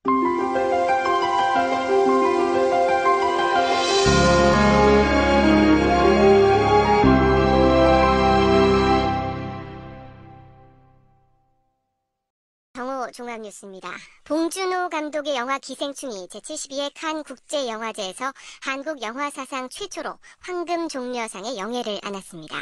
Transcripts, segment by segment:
정오 종합뉴스입니다. 봉준호 감독의 영화 기생충이 제72회 칸 국제영화제에서 한국 영화 사상 최초로 황금 종려상의 영예를 안았습니다.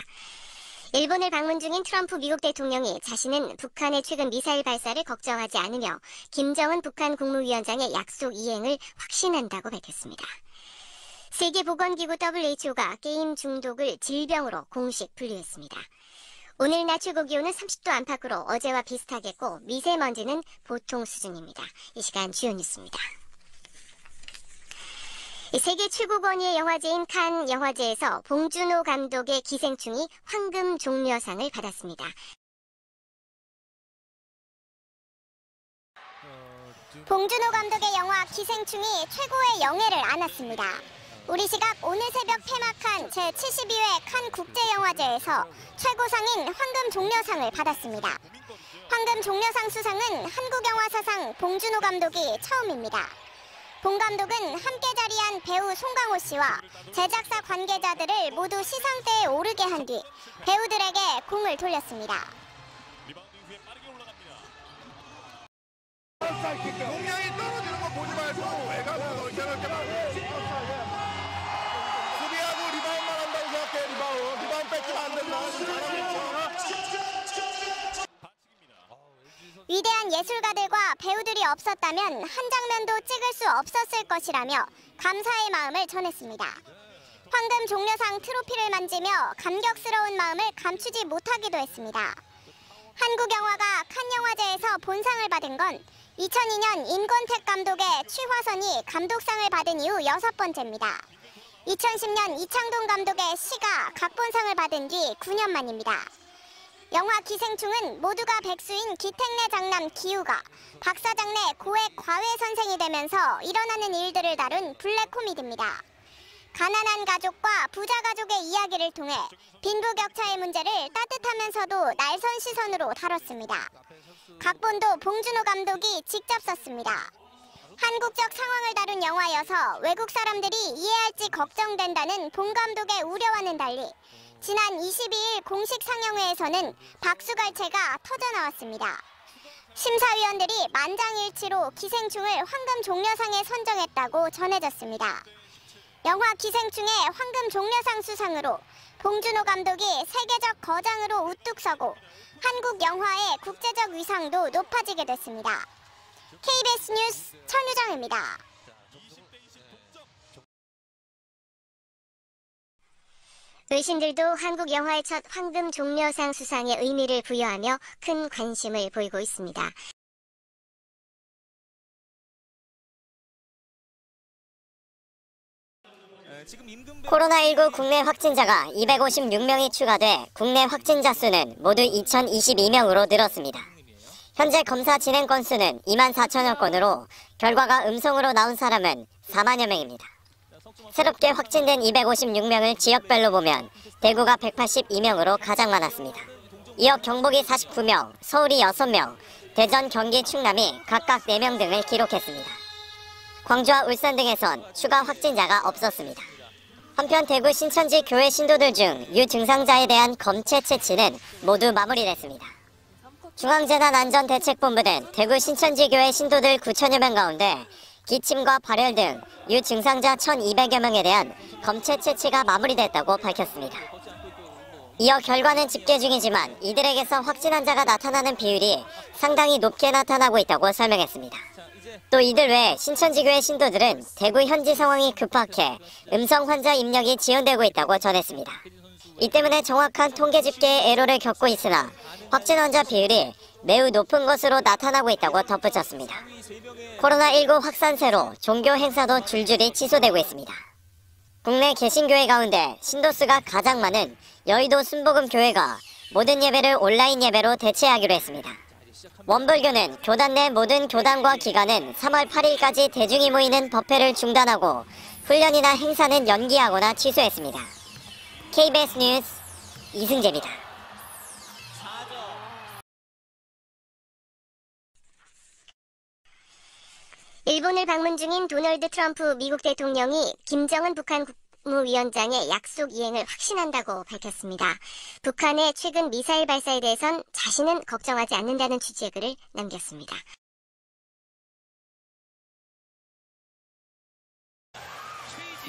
일본을 방문 중인 트럼프 미국 대통령이 자신은 북한의 최근 미사일 발사를 걱정하지 않으며 김정은 북한 국무위원장의 약속 이행을 확신한다고 밝혔습니다. 세계보건기구 WHO가 게임 중독을 질병으로 공식 분류했습니다. 오늘 낮 최고 기온은 30도 안팎으로 어제와 비슷하겠고 미세먼지는 보통 수준입니다. 이 시간 주요 뉴스입니다. 세계 최고 권위의 영화제인 칸 영화제에서 봉준호 감독의 기생충이 황금 종려상을 받았습니다. 봉준호 감독의 영화 기생충이 최고의 영예를 안았습니다. 우리 시각 오늘 새벽 폐막한 제72회 칸 국제영화제에서 최고상인 황금 종려상을 받았습니다. 황금 종려상 수상은 한국 영화 사상 봉준호 감독이 처음입니다. 봉 감독은 함께 자리한 배우 송강호 씨와 제작사 관계자들을 모두 시상대에 오르게 한 뒤 배우들에게 공을 돌렸습니다. 공량이 떨어지는 거 보지 말고 외곽으로 수비하고 리바운드만 한다고 생각해. 리바운드 뺏기면 안 된다. 위대한 예술가들과 배우들이 없었다면 한 장면도 찍을 수 없었을 것이라며 감사의 마음을 전했습니다. 황금 종려상 트로피를 만지며 감격스러운 마음을 감추지 못하기도 했습니다. 한국 영화가 칸 영화제에서 본상을 받은 건 2002년 임권택 감독의 취화선이 감독상을 받은 이후 6번째입니다. 2010년 이창동 감독의 시가 각본상을 받은 뒤 9년 만입니다. 영화 기생충은 모두가 백수인 기택내 장남 기우가 박사장내 고액 과외 선생이 되면서 일어나는 일들을 다룬 블랙 코미디입니다. 가난한 가족과 부자 가족의 이야기를 통해 빈부격차의 문제를 따뜻하면서도 날선 시선으로 다뤘습니다. 각본도 봉준호 감독이 직접 썼습니다. 한국적 상황을 다룬 영화여서 외국 사람들이 이해할지 걱정된다는 봉 감독의 우려와는 달리 지난 22일 공식 상영회에서는 박수갈채가 터져나왔습니다. 심사위원들이 만장일치로 기생충을 황금 종려상에 선정했다고 전해졌습니다. 영화 기생충의 황금 종려상 수상으로 봉준호 감독이 세계적 거장으로 우뚝 서고 한국 영화의 국제적 위상도 높아지게 됐습니다. KBS 뉴스 천유정입니다. 외신들도 한국 영화의 첫 황금 종려상 수상에 의미를 부여하며 큰 관심을 보이고 있습니다. 코로나19 국내 확진자가 256명이 추가돼 국내 확진자 수는 모두 2,022명으로 늘었습니다. 현재 검사 진행 건수는 24,000여 건으로 결과가 음성으로 나온 사람은 4만여 명입니다. 새롭게 확진된 256명을 지역별로 보면 대구가 182명으로 가장 많았습니다. 이어 경북이 49명, 서울이 6명, 대전, 경기, 충남이 각각 4명 등을 기록했습니다. 광주와 울산 등에선 추가 확진자가 없었습니다. 한편 대구 신천지 교회 신도들 중 유증상자에 대한 검체 채취는 모두 마무리됐습니다. 중앙재난안전대책본부는 대구 신천지교회 신도들 9천여 명 가운데 기침과 발열 등 유증상자 1,200여 명에 대한 검체 채취가 마무리됐다고 밝혔습니다. 이어 결과는 집계 중이지만 이들에게서 확진 환자가 나타나는 비율이 상당히 높게 나타나고 있다고 설명했습니다. 또 이들 외에 신천지교회 신도들은 대구 현지 상황이 급박해 음성 환자 입력이 지연되고 있다고 전했습니다. 이 때문에 정확한 통계 집계에 애로를 겪고 있으나 확진 환자 비율이 매우 높은 것으로 나타나고 있다고 덧붙였습니다. 코로나19 확산세로 종교 행사도 줄줄이 취소되고 있습니다. 국내 개신교회 가운데 신도수가 가장 많은 여의도 순복음교회가 모든 예배를 온라인 예배로 대체하기로 했습니다. 원불교는 교단 내 모든 교단과 기관은 3월 8일까지 대중이 모이는 법회를 중단하고 훈련이나 행사는 연기하거나 취소했습니다. KBS 뉴스 이승재입니다. 일본을 방문 중인 도널드 트럼프 미국 대통령이 김정은 북한 국무위원장의 약속 이행을 확신한다고 밝혔습니다. 북한의 최근 미사일 발사에 대해선 자신은 걱정하지 않는다는 취지의 글을 남겼습니다.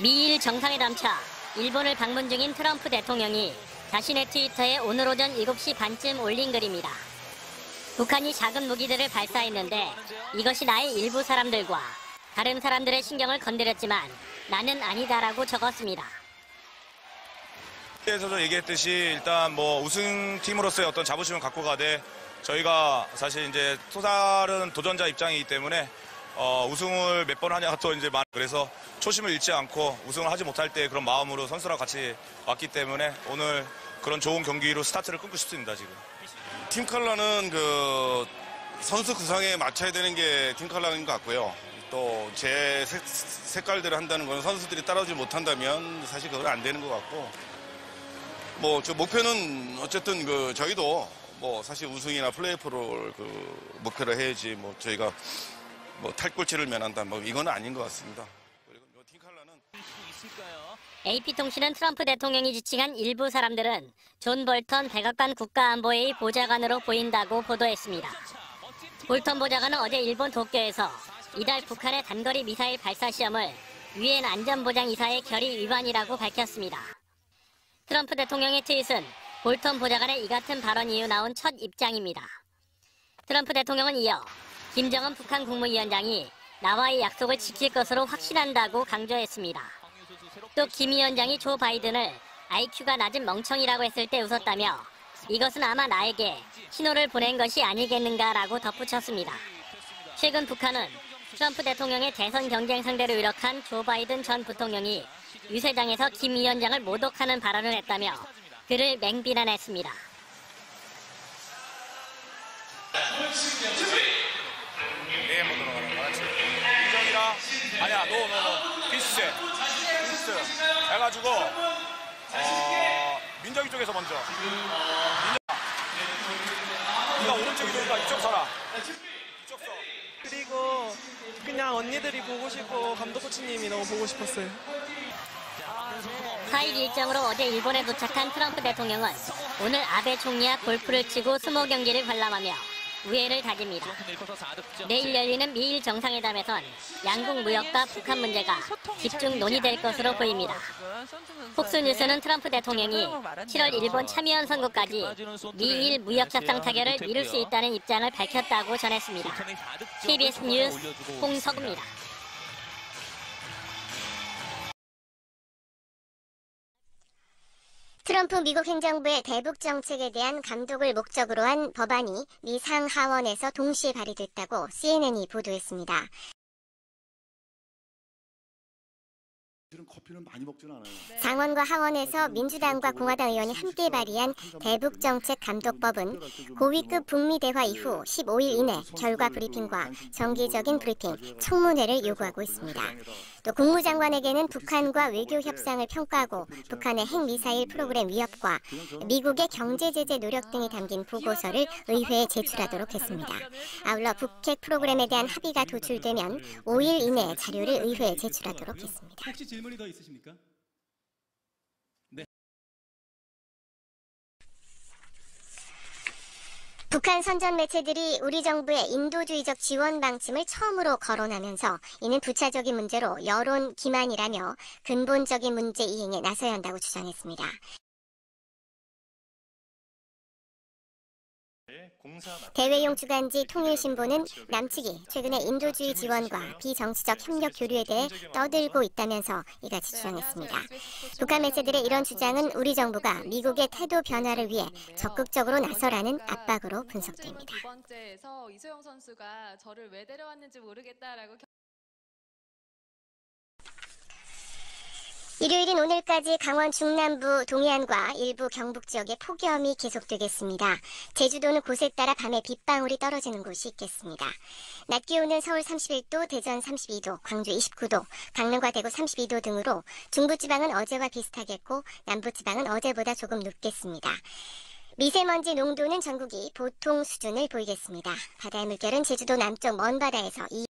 미일 정상회담차 일본을 방문 중인 트럼프 대통령이 자신의 트위터에 오늘 오전 7시 반쯤 올린 글입니다. 북한이 작은 무기들을 발사했는데 이것이 나의 일부 사람들과 다른 사람들의 신경을 건드렸지만 나는 아니다라고 적었습니다. 에서도 얘기했듯이 일단 뭐 우승팀으로서의 어떤 자부심을 갖고 가되 저희가 사실 이제 또 다른 도전자 입장이기 때문에 우승을 몇 번 하냐가 또 이제 그래서 초심을 잃지 않고 우승을 하지 못할 때 그런 마음으로 선수랑 같이 왔기 때문에 오늘 그런 좋은 경기로 스타트를 끊고 싶습니다, 지금. 팀 컬러는 그 선수 구성에 맞춰야 되는 게 팀 컬러인 것 같고요. 또 제 색깔대로 한다는 건 선수들이 따라오지 못한다면 사실 그건 안 되는 것 같고, 뭐 저 목표는 어쨌든 그 저희도 뭐 사실 우승이나 플레이오프를 그 목표로 해야지 뭐 저희가 뭐 탈꼴찌를 면한다 뭐 이건 아닌 것 같습니다. 그리고 팀 컬러는 AP통신은 트럼프 대통령이 지칭한 일부 사람들은 존 볼턴 백악관 국가안보회의 보좌관으로 보인다고 보도했습니다. 볼턴 보좌관은 어제 일본 도쿄에서 이달 북한의 단거리 미사일 발사 시험을 유엔 안전보장이사의 결의 위반이라고 밝혔습니다. 트럼프 대통령의 트윗은 볼턴 보좌관의 이 같은 발언 이후 나온 첫 입장입니다. 트럼프 대통령은 이어 김정은 북한 국무위원장이 나와의 약속을 지킬 것으로 확신한다고 강조했습니다. 또 김 위원장이 조 바이든을 IQ가 낮은 멍청이라고 했을 때 웃었다며 이것은 아마 나에게 신호를 보낸 것이 아니겠는가라고 덧붙였습니다. 최근 북한은 트럼프 대통령의 대선 경쟁 상대로 유력한 조 바이든 전 부통령이 유세장에서 김 위원장을 모독하는 발언을 했다며 그를 맹비난했습니다. AM 모드로 가는 거 알았지? 민정이랑 아니야 너 비슷해 해가지고 민정이 쪽에서 먼저 민정아 네가 오른쪽이 되니까 이쪽 서라 이쪽 서. 그리고 그냥 언니들이 보고 싶고 감독 코치님이 너무 보고 싶었어요. 4일 일정으로 어제 일본에 도착한 트럼프 대통령은 오늘 아베 총리와 골프를 치고 스모 경기를 관람하며 우애를 다집니다. 내일 열리는 미일 정상회담에선 양국 무역과 북한 문제가 집중 논의될 것으로 보입니다. 폭스뉴스는 트럼프 대통령이 7월 일본 참의원 선거까지 미일 무역 협상 타결을 미룰 수 있다는 입장을 밝혔다고 전했습니다. KBS 뉴스 홍석우입니다. 트럼프 미국 행정부의 대북 정책에 대한 감독을 목적으로 한 법안이 미 상하원에서 동시에 발의됐다고 CNN이 보도했습니다. 커피는 많이 먹지는 않아요. 상원과 하원에서 민주당과 공화당 의원이 함께 발의한 대북정책감독법은 고위급 북미 대화 이후 15일 이내 결과 브리핑과 정기적인 브리핑, 청문회를 요구하고 있습니다. 또 국무장관에게는 북한과 외교 협상을 평가하고 북한의 핵미사일 프로그램 위협과 미국의 경제제재 노력 등이 담긴 보고서를 의회에 제출하도록 했습니다. 아울러 북핵 프로그램에 대한 합의가 도출되면 5일 이내에 자료를 의회에 제출하도록 했습니다. 혹시 질문이 더 있으십니까? 북한 선전 매체들이 우리 정부의 인도주의적 지원 방침을 처음으로 거론하면서 이는 부차적인 문제로 여론 기만이라며 근본적인 문제 이행에 나서야 한다고 주장했습니다. 대외용 주간지 통일신보는 남측이 최근에 인도주의 지원과 비정치적 협력 교류에 대해 떠들고 있다면서 이같이 주장했습니다. 북한 매체들의 이런 주장은 우리 정부가 미국의 태도 변화를 위해 적극적으로 나서라는 압박으로 분석됩니다. 두 번째에서 이소영 선수가 저를 왜 데려왔는지 모르겠다라고 일요일인 오늘까지 강원 중남부 동해안과 일부 경북 지역에 폭염이 계속되겠습니다. 제주도는 곳에 따라 밤에 빗방울이 떨어지는 곳이 있겠습니다. 낮 기온은 서울 31도, 대전 32도, 광주 29도, 강릉과 대구 32도 등으로 중부지방은 어제와 비슷하겠고 남부지방은 어제보다 조금 높겠습니다. 미세먼지 농도는 전국이 보통 수준을 보이겠습니다. 바다의 물결은 제주도 남쪽 먼 바다에서